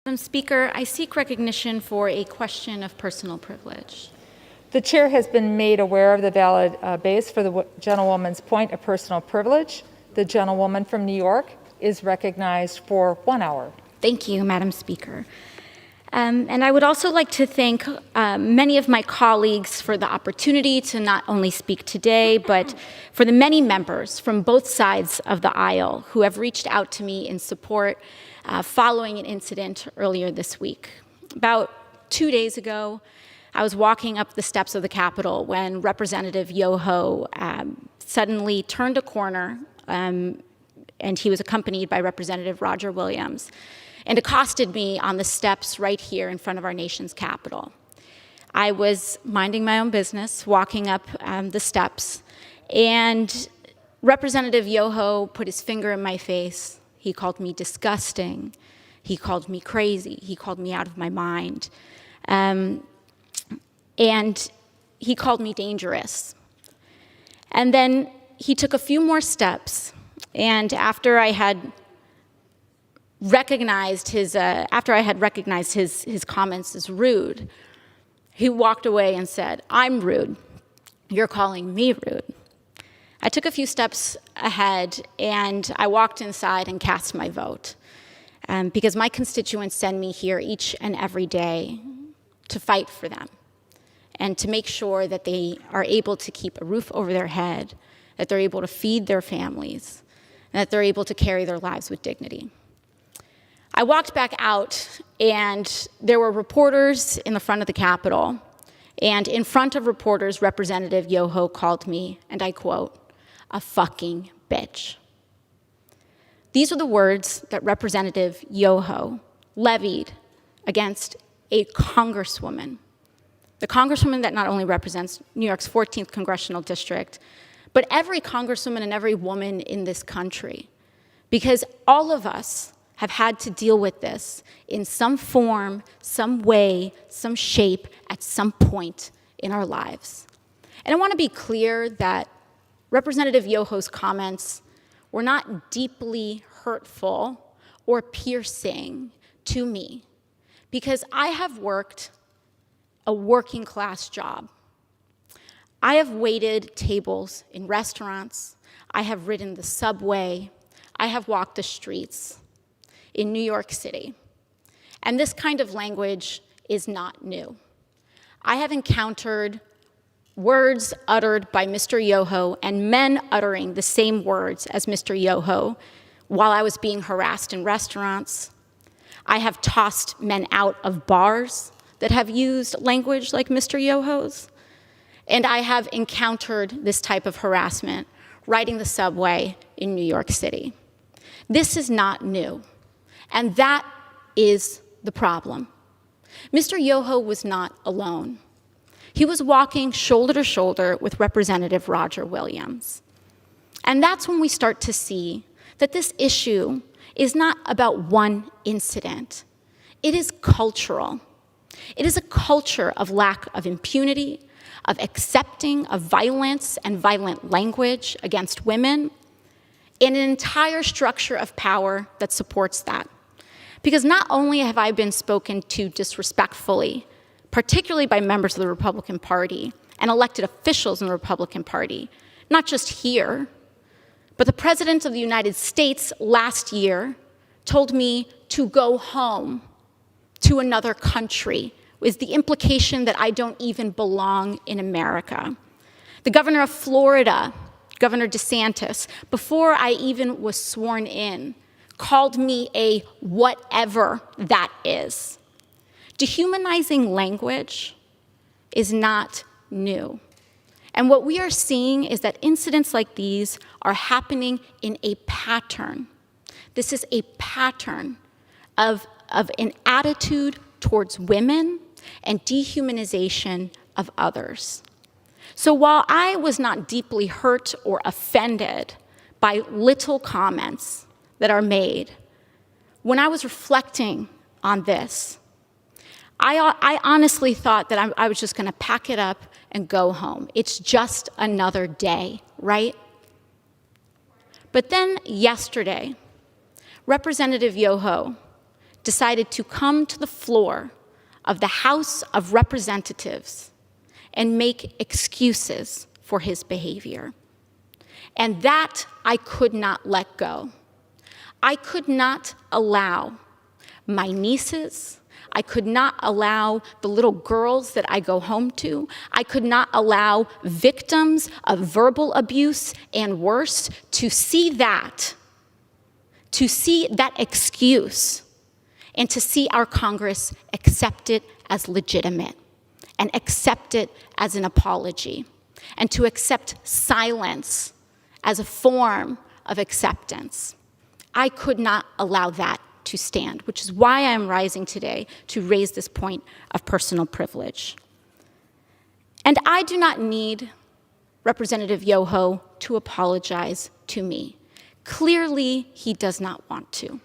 Madam Speaker, I seek recognition for a question of personal privilege. The chair has been made aware of the valid base for the gentlewoman's point of personal privilege. The gentlewoman from New York is recognized for 1 hour. Thank you, Madam Speaker. And I would also like to thank many of my colleagues for the opportunity to not only speak today, but for the many members from both sides of the aisle who have reached out to me in support following an incident earlier this week. About 2 days ago, I was walking up the steps of the Capitol when Representative Yoho suddenly turned a corner, and he was accompanied by Representative Roger Williams, and accosted me on the steps right here in front of our nation's Capitol. I was minding my own business, walking up the steps, and Representative Yoho put his finger in my face. He called me disgusting. He called me crazy. He called me out of my mind. And he called me dangerous. And then he took a few more steps, and after I had recognized his comments as rude, he walked away and said, "I'm rude. You're calling me rude." I took a few steps ahead, and I walked inside and cast my vote, because my constituents send me here each and every day to fight for them and to make sure that they are able to keep a roof over their head, that they're able to feed their families, and that they're able to carry their lives with dignity. I walked back out, and there were reporters in the front of the Capitol, and in front of reporters, Representative Yoho called me, and I quote, "a fucking bitch." These are the words that Representative Yoho levied against a congresswoman, the congresswoman that not only represents New York's 14th congressional district, but every congresswoman and every woman in this country, because all of us have had to deal with this in some form, some way, some shape, at some point in our lives. And I want to be clear that Representative Yoho's comments were not deeply hurtful or piercing to me, because I have worked a working class job. I have waited tables in restaurants. I have ridden the subway. I have walked the streets in New York City. And this kind of language is not new. I have encountered words uttered by Mr. Yoho and men uttering the same words as Mr. Yoho while I was being harassed in restaurants. I have tossed men out of bars that have used language like Mr. Yoho's. And I have encountered this type of harassment riding the subway in New York City. This is not new. And that is the problem. Mr. Yoho was not alone. He was walking shoulder to shoulder with Representative Roger Williams. And that's when we start to see that this issue is not about one incident. It is cultural. It is a culture of lack of impunity, of accepting of violence and violent language against women, and an entire structure of power that supports that. Because not only have I been spoken to disrespectfully, particularly by members of the Republican Party and elected officials in the Republican Party, not just here, but the President of the United States last year told me to go home to another country, with the implication that I don't even belong in America. The governor of Florida, Governor DeSantis, before I even was sworn in, called me a whatever that is. Dehumanizing language is not new. And what we are seeing is that incidents like these are happening in a pattern. This is a pattern of an attitude towards women and dehumanization of others. So while I was not deeply hurt or offended by little comments that are made, when I was reflecting on this, I honestly thought that I was just going to pack it up and go home. It's just another day, right? But then yesterday, Representative Yoho decided to come to the floor of the House of Representatives and make excuses for his behavior. And that I could not let go. I could not allow my nieces, I could not allow the little girls that I go home to, I could not allow victims of verbal abuse and worse to see that excuse, and to see our Congress accept it as legitimate and accept it as an apology, and to accept silence as a form of acceptance. I could not allow that to stand, which is why I am rising today to raise this point of personal privilege. And I do not need Representative Yoho to apologize to me. Clearly, he does not want to.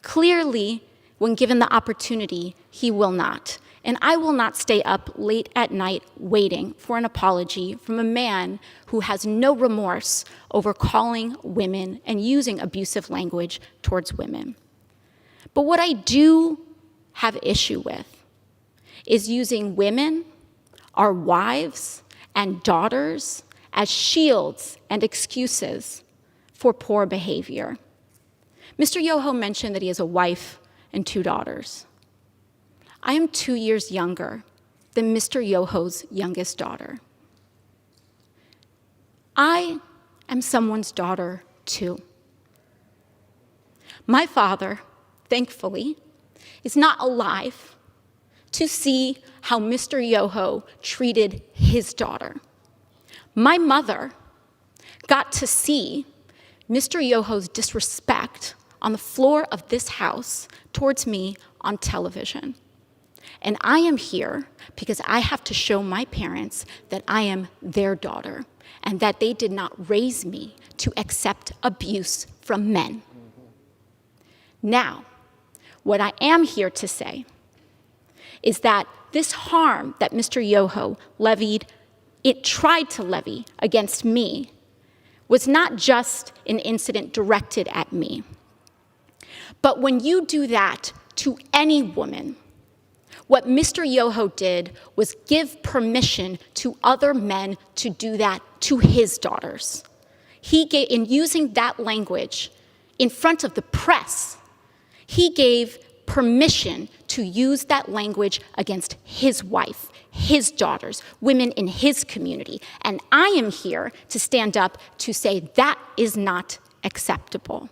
Clearly, when given the opportunity, he will not. And I will not stay up late at night waiting for an apology from a man who has no remorse over calling women and using abusive language towards women. But what I do have issue with is using women, our wives and daughters, as shields and excuses for poor behavior. Mr. Yoho mentioned that he has a wife and 2 daughters. I am 2 years younger than Mr. Yoho's youngest daughter. I am someone's daughter too. My father, thankfully, is not alive to see how Mr. Yoho treated his daughter. My mother got to see Mr. Yoho's disrespect on the floor of this house towards me on television. And I am here because I have to show my parents that I am their daughter and that they did not raise me to accept abuse from men. Now, what I am here to say is that this harm that Mr. Yoho tried to levy against me was not just an incident directed at me. But when you do that to any woman, what Mr. Yoho did was give permission to other men to do that to his daughters. In using that language in front of the press, he gave permission to use that language against his wife, his daughters, women in his community. And I am here to stand up to say that is not acceptable.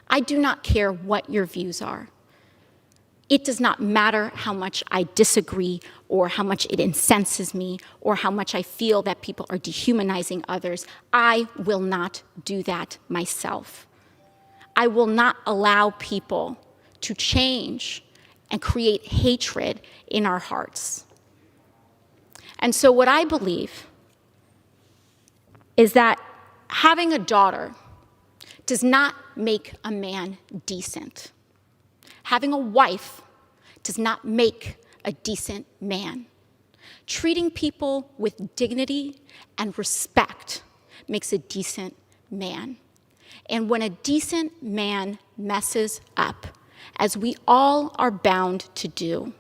I do not care what your views are. It does not matter how much I disagree or how much it incenses me or how much I feel that people are dehumanizing others. I will not do that myself. I will not allow people to change and create hatred in our hearts. And so what I believe is that having a daughter does not make a man decent. Having a wife does not make a decent man. Treating people with dignity and respect makes a decent man. And when a decent man messes up, as we all are bound to do,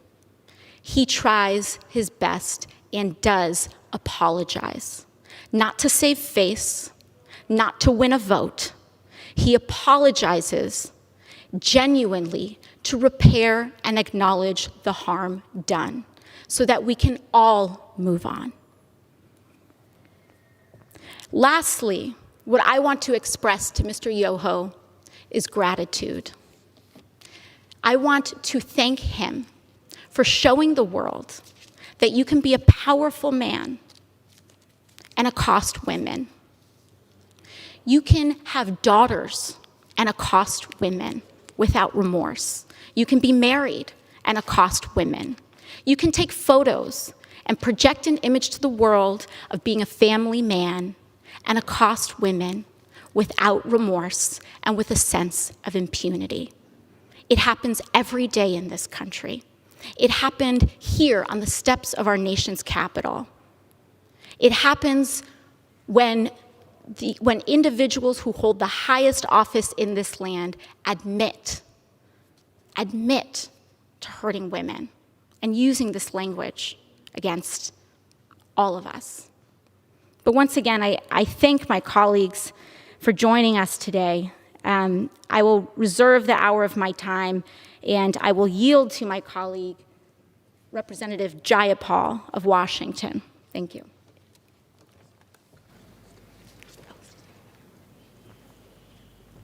he tries his best and does apologize. Not to save face, not to win a vote. He apologizes genuinely to repair and acknowledge the harm done so that we can all move on. Lastly, what I want to express to Mr. Yoho is gratitude. I want to thank him for showing the world that you can be a powerful man and accost women. You can have daughters and accost women without remorse. You can be married and accost women. You can take photos and project an image to the world of being a family man and accost women without remorse and with a sense of impunity. It happens every day in this country. It happened here on the steps of our nation's capital. It happens when individuals who hold the highest office in this land admit to hurting women and using this language against all of us. But once again, I thank my colleagues for joining us today. I will reserve the hour of my time, and I will yield to my colleague, Representative Jayapal of Washington. Thank you.